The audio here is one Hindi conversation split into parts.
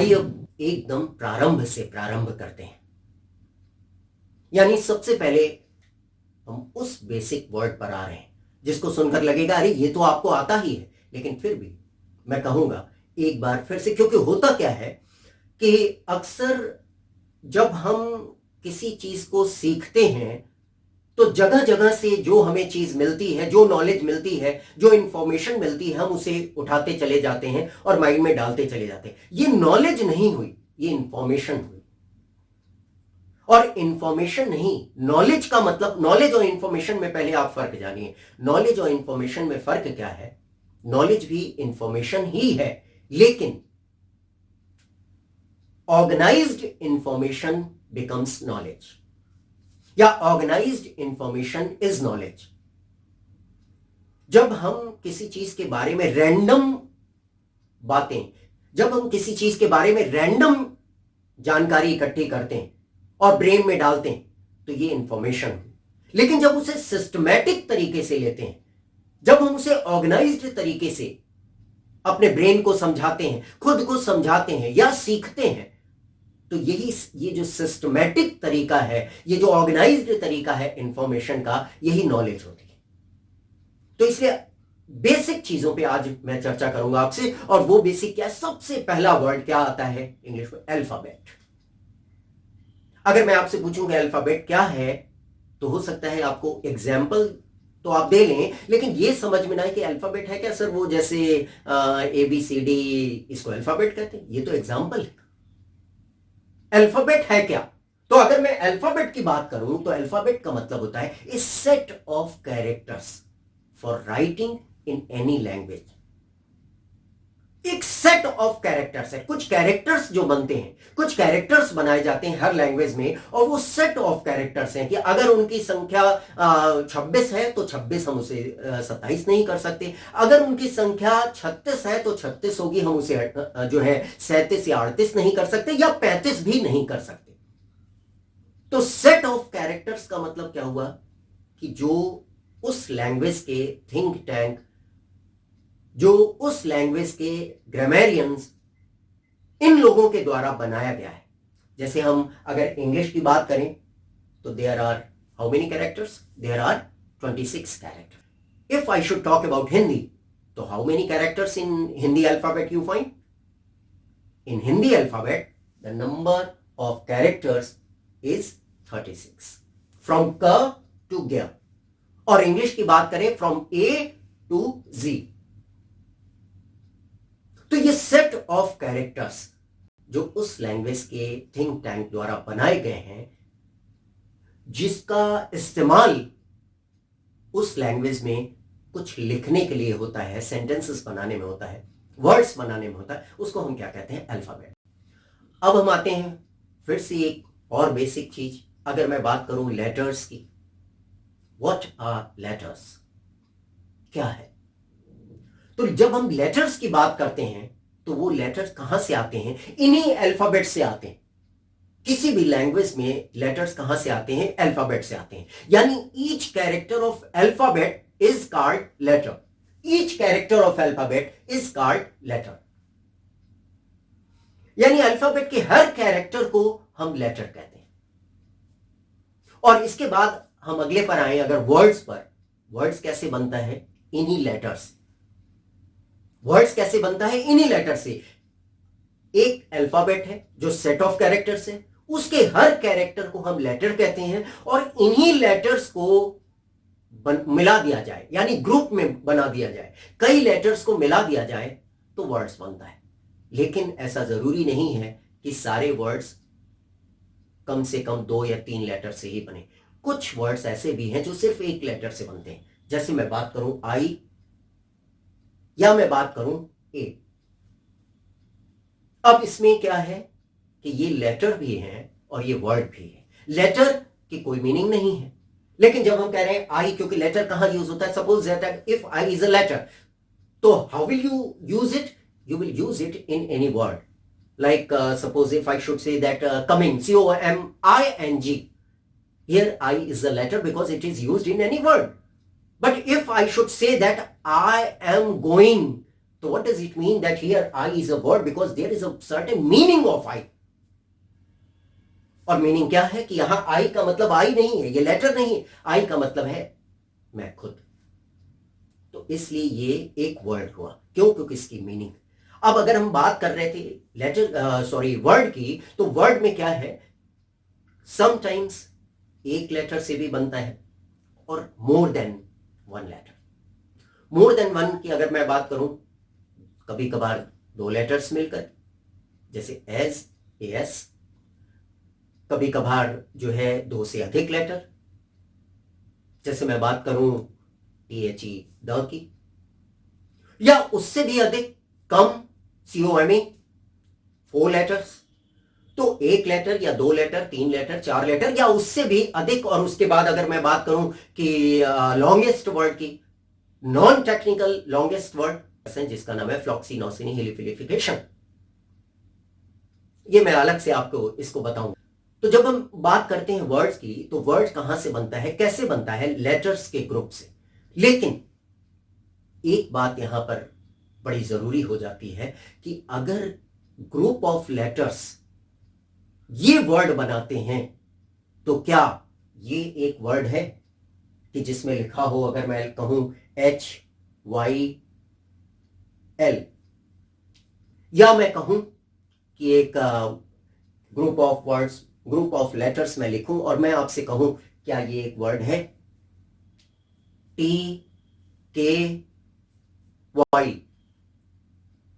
आइए अब एकदम प्रारंभ से प्रारंभ करते हैं। यानी सबसे पहले हम उस बेसिक वर्ड पर आ रहे हैं जिसको सुनकर लगेगा अरे ये तो आपको आता ही है, लेकिन फिर भी मैं कहूंगा एक बार फिर से, क्योंकि होता क्या है कि अक्सर जब हम किसी चीज को सीखते हैं तो जगह जगह से जो हमें चीज मिलती है, जो नॉलेज मिलती है, जो इंफॉर्मेशन मिलती है, हम उसे उठाते चले जाते हैं और माइंड में डालते चले जाते हैं। ये नॉलेज नहीं हुई, ये इंफॉर्मेशन हुई। और इंफॉर्मेशन नहीं, नॉलेज का मतलब, नॉलेज और इंफॉर्मेशन में पहले आप फर्क जानिए। नॉलेज और इंफॉर्मेशन में फर्क क्या है? नॉलेज भी इंफॉर्मेशन ही है, लेकिन ऑर्गेनाइज्ड इंफॉर्मेशन बिकम्स नॉलेज, या ऑर्गेनाइज्ड इंफॉर्मेशन इज नॉलेज। जब हम किसी चीज के बारे में रैंडम बातें, जब हम किसी चीज के बारे में रैंडम जानकारी इकट्ठी करते हैं और ब्रेन में डालते हैं तो ये इंफॉर्मेशन हुई। लेकिन जब उसे सिस्टमैटिक तरीके से लेते हैं, जब हम उसे ऑर्गेनाइज्ड तरीके से अपने ब्रेन को समझाते हैं, खुद को समझाते हैं या सीखते हैं, तो ये जो सिस्टमैटिक तरीका है, ये जो ऑर्गेनाइज्ड तरीका है इंफॉर्मेशन का, यही नॉलेज होती है। तो इसलिए बेसिक चीजों पे आज मैं चर्चा करूंगा आपसे। और वो बेसिक क्या है? सबसे पहला वर्ड क्या आता है इंग्लिश में? अल्फाबेट। अगर मैं आपसे पूछूं कि अल्फाबेट क्या है, तो हो सकता है आपको एग्जाम्पल तो आप दे लें, लेकिन ये समझ में ना है कि अल्फाबेट है क्या सर, वो जैसे ABCD, इसको अल्फाबेट कहते हैं, ये तो एग्जाम्पल है। अल्फाबेट है क्या? तो अगर मैं अल्फाबेट की बात करूं तो अल्फाबेट का मतलब होता है a set of characters for writing in any language. एक सेट ऑफ कैरेक्टर्स है, कुछ कैरेक्टर्स जो बनते हैं, कुछ कैरेक्टर्स बनाए जाते हैं हर लैंग्वेज में, और वो सेट ऑफ कैरेक्टर्स हैं कि अगर उनकी संख्या 26 है तो 26 हम उसे 27 नहीं कर सकते। अगर उनकी संख्या 36 है तो 36 होगी, हम उसे जो है 37 या 38 नहीं कर सकते, या 35 भी नहीं कर सकते। तो सेट ऑफ कैरेक्टर्स का मतलब क्या हुआ कि जो उस लैंग्वेज के थिंक टैंक, जो उस लैंग्वेज के ग्रामेरियंस, इन लोगों के द्वारा बनाया गया है। जैसे हम अगर इंग्लिश की बात करें तो there are how many characters? There are 26 character. If I should talk about Hindi, तो how many characters in Hindi alphabet you find? In Hindi alphabet the number of characters is 36, from क टू ग। और इंग्लिश की बात करें फ्रॉम A टू Z। तो ये सेट ऑफ कैरेक्टर्स जो उस लैंग्वेज के थिंक टैंक द्वारा बनाए गए हैं, जिसका इस्तेमाल उस लैंग्वेज में कुछ लिखने के लिए होता है, सेंटेंसेस बनाने में होता है, वर्ड्स बनाने में होता है, उसको हम क्या कहते हैं? अल्फाबेट। अब हम आते हैं फिर से एक और बेसिक चीज। अगर मैं बात करूं लेटर्स की, व्हाट आर लेटर्स? क्या है? तो जब हम लेटर्स की बात करते हैं तो वो लेटर्स कहां से आते हैं? इन्हीं अल्फाबेट से आते हैं। किसी भी लैंग्वेज में लेटर्स कहां से आते हैं? अल्फाबेट से आते हैं। यानी each character of alphabet is called letter. Each character of alphabet is called letter. यानी अल्फाबेट के हर कैरेक्टर को हम लेटर कहते हैं। और इसके बाद हम अगले पर आए, अगर वर्ड्स पर। वर्ड्स कैसे बनता है? इन्हीं लेटर्स। वर्ड्स कैसे बनता है? इन्हीं लेटर से। एक अल्फाबेट है जो सेट ऑफ कैरेक्टर्स है, उसके हर कैरेक्टर को हम लेटर कहते हैं, और इन्हीं लेटर्स को मिला दिया जाए, यानी ग्रुप में बना दिया जाए, कई लेटर्स को मिला दिया जाए तो वर्ड्स बनता है। लेकिन ऐसा जरूरी नहीं है कि सारे वर्ड्स कम से कम 2 या 3 लेटर से ही बने। कुछ वर्ड्स ऐसे भी हैं जो सिर्फ एक लेटर से बनते हैं। जैसे मैं बात करूं आई, या मैं बात करूं ए। अब इसमें क्या है कि ये लेटर भी हैं और ये वर्ड भी है। लेटर की कोई मीनिंग नहीं है, लेकिन जब हम कह रहे हैं आई, क्योंकि लेटर कहां यूज होता है? Suppose that if I is a letter, तो how will you use it? You will use it in any word. Like suppose if I should say that coming, COMING, here I is a letter because it is used in any word. But if I should say that I am going, तो what does it mean that here I is a word? Because there is a certain meaning of I. और मीनिंग क्या है कि यहां आई का मतलब आई नहीं है, ये लेटर नहीं है, आई का मतलब है मैं खुद। तो इसलिए ये एक वर्ड हुआ। क्यों? क्योंकि इसकी मीनिंग। अब अगर हम बात कर रहे थे वर्ड की, तो वर्ड में क्या है, समटाइम्स एक लेटर से भी बनता है और more than one letter. More than one की अगर मैं बात करूं, कभी कभार दो लेटर्स मिलकर, जैसे एज, एस। कभी कभार जो है दो से अधिक लेटर, जैसे मैं बात करूं THE, द की, या उससे भी अधिक, कम, COME, 4 लेटर्स। तो एक लेटर या दो लेटर, 3 लेटर, 4 लेटर, या उससे भी अधिक। और उसके बाद अगर मैं बात करूं कि लॉन्गेस्ट वर्ड की, नॉन टेक्निकल लॉन्गेस्ट वर्ड, जिसका नाम है फ्लॉक्सीनोसिनी हेलिफिलिफिकेशन। ये मैं अलग से आपको इसको बताऊंगा। तो जब हम बात करते हैं वर्ड्स की, तो वर्ड कहां से बनता है, कैसे बनता है? लेटर्स के ग्रुप से। लेकिन एक बात यहां पर बड़ी जरूरी हो जाती है कि अगर ग्रुप ऑफ लेटर्स ये वर्ड बनाते हैं, तो क्या ये एक वर्ड है कि जिसमें लिखा हो, अगर मैं कहूं HYL, या मैं कहूं कि एक group of words, group of letters मैं लिखूं और मैं आपसे कहूं क्या ये एक वर्ड है? TKY?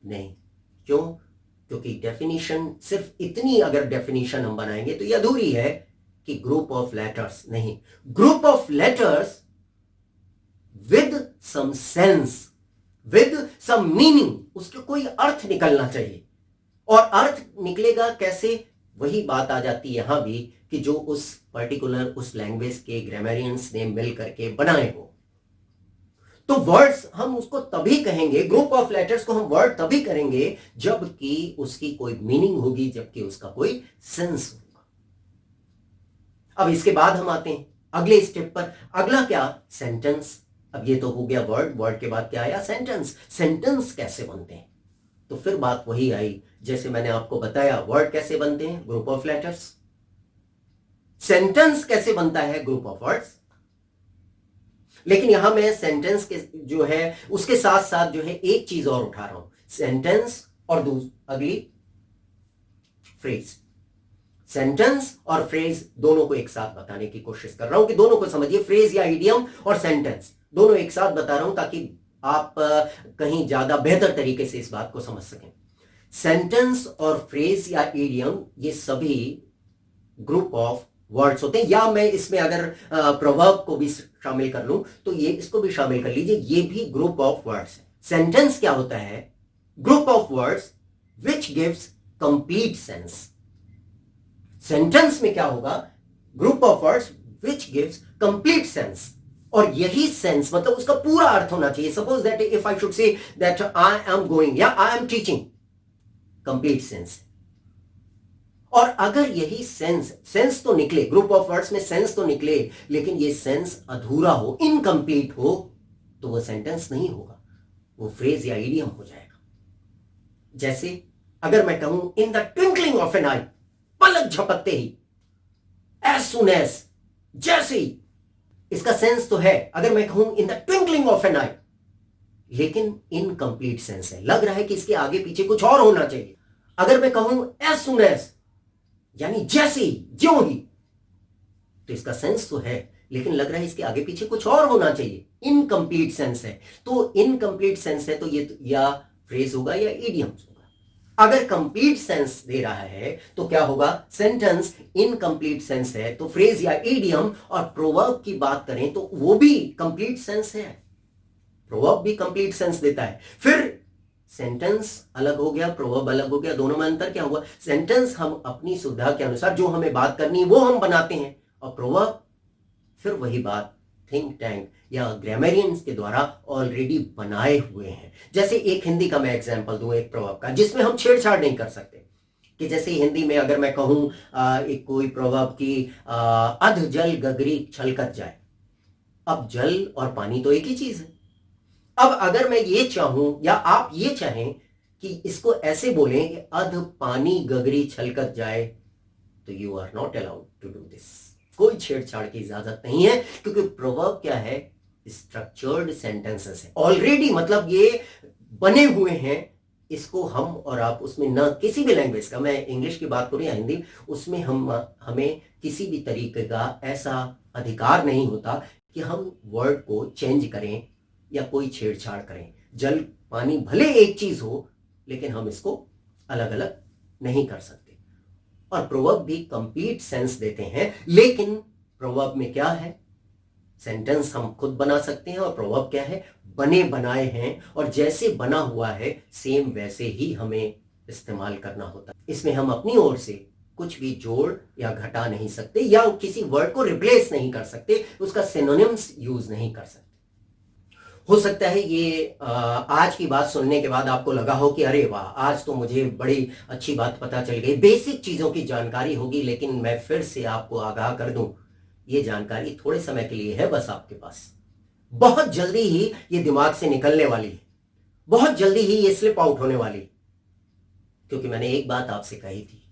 नहीं। क्यों? क्योंकि डेफिनेशन, सिर्फ इतनी अगर डेफिनेशन हम बनाएंगे तो ये अधूरी है कि ग्रुप ऑफ लेटर्स नहीं। Group of letters with some sense, with some meaning, उसके कोई अर्थ निकलना चाहिए। और अर्थ निकलेगा कैसे? वही बात आ जाती है यहां भी कि जो उस पर्टिकुलर उस लैंग्वेज के ग्रामरियंस ने मिल करके बनाए हो। तो वर्ड्स हम उसको तभी कहेंगे, ग्रुप ऑफ लेटर्स को हम वर्ड तभी करेंगे जबकि उसकी कोई मीनिंग होगी, जबकि उसका कोई सेंस होगा। अब इसके बाद हम आते हैं अगले स्टेप पर। अगला क्या? सेंटेंस। अब ये तो हो गया वर्ड, वर्ड के बाद क्या आया? सेंटेंस। सेंटेंस कैसे बनते हैं? तो फिर बात वही आई जैसे मैंने आपको बताया, वर्ड कैसे बनते हैं? Group of letters. सेंटेंस कैसे बनता है? Group of words. लेकिन यहां मैं सेंटेंस के जो है उसके साथ साथ जो है एक चीज और उठा रहा हूं, सेंटेंस और अगली फ्रेज। सेंटेंस और फ्रेज दोनों को एक साथ बताने की कोशिश कर रहा हूं कि दोनों को समझिए, फ्रेज या इडियम और सेंटेंस दोनों एक साथ बता रहा हूं ताकि आप कहीं ज्यादा बेहतर तरीके से इस बात को समझ सकें। सेंटेंस और फ्रेज या इडियम ये सभी ग्रुप ऑफ वर्ड्स होते हैं, या मैं इसमें अगर प्रोवर्ब को भी शामिल कर लूं तो ये इसको भी शामिल कर लीजिए, ये भी ग्रुप ऑफ वर्ड्स है। सेंटेंस क्या होता है? Group of words which gives complete sense. Sentence में क्या होगा? Group of words which gives complete sense. और यही सेंस मतलब उसका पूरा अर्थ होना चाहिए। Suppose that if I should say that I am going या I am teaching, complete sense. और अगर यही सेंस तो निकले, ग्रुप ऑफ वर्ड्स में सेंस तो निकले, लेकिन ये सेंस अधूरा हो, इनकंप्लीट हो, तो वो सेंटेंस नहीं होगा, वो फ्रेज या इडियम हो जाएगा। जैसे अगर मैं कहूं in the twinkling of an eye, पलक झपकते ही, एज सुन एज, जैसे ही, इसका सेंस तो है। अगर मैं कहूं in the twinkling of an eye, लेकिन इनकंप्लीट सेंस है, लग रहा है कि इसके आगे पीछे कुछ और होना चाहिए। अगर मैं कहूं एज सुन एज, यानी जैसे ही, ज्यों ही, तो इसका सेंस तो है, लेकिन लग रहा है इसके आगे पीछे कुछ और होना चाहिए, इनकंप्लीट सेंस है। तो इनकंप्लीट सेंस है तो ये या फ्रेज होगा या इडियम होगा। अगर कंप्लीट सेंस दे रहा है तो क्या होगा? सेंटेंस। इनकंप्लीट सेंस है तो फ्रेज या इडियम। और प्रोवर्ब की बात करें तो वो भी कंप्लीट सेंस है, प्रोवर्ब भी कंप्लीट सेंस देता है। फिर सेंटेंस अलग हो गया, प्रोवर्ब अलग हो गया, दोनों में अंतर क्या हुआ? सेंटेंस हम अपनी सुविधा के अनुसार जो हमें बात करनी है वो हम बनाते हैं, और प्रोवर्ब फिर वही बात थिंक टैंक या ग्रामरियंस के द्वारा ऑलरेडी बनाए हुए हैं। जैसे एक हिंदी का मैं एग्जांपल दूं एक प्रोवर्ब का, जिसमें हम छेड़छाड़ नहीं कर सकते, कि जैसे हिंदी में अगर मैं कहूं एक कोई प्रोवर्ब की अध जल गगरी छलकत जाए। अब जल और पानी तो एक ही चीज है। अब अगर मैं ये चाहूं या आप ये चाहें कि इसको ऐसे बोलें कि अध पानी गगरी छलकत जाए, तो you are not allowed to do this. कोई छेड़छाड़ की इजाजत नहीं है, क्योंकि प्रोवर्ब क्या है, स्ट्रक्चर्ड सेंटेंसेस है ऑलरेडी, मतलब ये बने हुए हैं। इसको हम और आप उसमें न किसी भी लैंग्वेज का, मैं इंग्लिश की बात करूं या हिंदी, उसमें हमें किसी भी तरीके का ऐसा अधिकार नहीं होता कि हम वर्ड को चेंज करें या कोई छेड़छाड़ करें। जल पानी भले एक चीज हो, लेकिन हम इसको अलग अलग नहीं कर सकते। और प्रोवर्ब भी कंप्लीट सेंस देते हैं, लेकिन प्रोवर्ब में क्या है, सेंटेंस हम खुद बना सकते हैं, और प्रोवर्ब क्या है, बने बनाए हैं, और जैसे बना हुआ है सेम वैसे ही हमें इस्तेमाल करना होता है। इसमें हम अपनी ओर से कुछ भी जोड़ या घटा नहीं सकते, या किसी वर्ड को रिप्लेस नहीं कर सकते, उसका सिनोनिम्स यूज नहीं कर सकते। हो सकता है ये आज की बात सुनने के बाद आपको लगा हो कि अरे वाह, आज तो मुझे बड़ी अच्छी बात पता चल गई, बेसिक चीजों की जानकारी होगी। लेकिन मैं फिर से आपको आगाह कर दूं, ये जानकारी थोड़े समय के लिए है बस आपके पास। बहुत जल्दी ही ये दिमाग से निकलने वाली है, बहुत जल्दी ही ये स्लिप आउट होने वाली, क्योंकि मैंने एक बात आपसे कही थी,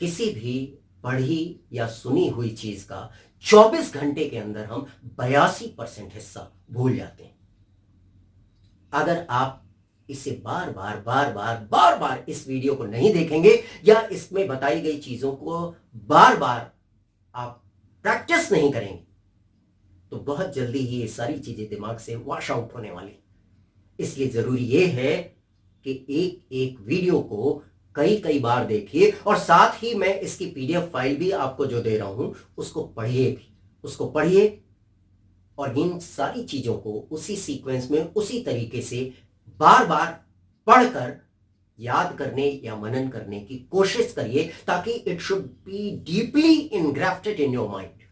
किसी भी पढ़ी या सुनी हुई चीज का 24 घंटे के अंदर हम 82% हिस्सा भूल जाते हैं। अगर आप इसे बार बार इस वीडियो को नहीं देखेंगे, या इसमें बताई गई चीजों को बार बार आप प्रैक्टिस नहीं करेंगे, तो बहुत जल्दी ही ये सारी चीजें दिमाग से वॉश आउट होने वाली। इसलिए जरूरी ये है कि एक एक वीडियो को कई बार देखिए, और साथ ही मैं इसकी पीडीएफ फाइल भी आपको जो दे रहा हूं उसको पढ़िए भी, उसको पढ़िए, और इन सारी चीजों को उसी सीक्वेंस में उसी तरीके से बार बार पढ़कर याद करने या मनन करने की कोशिश करिए, ताकि it should be deeply ingrafted in your mind.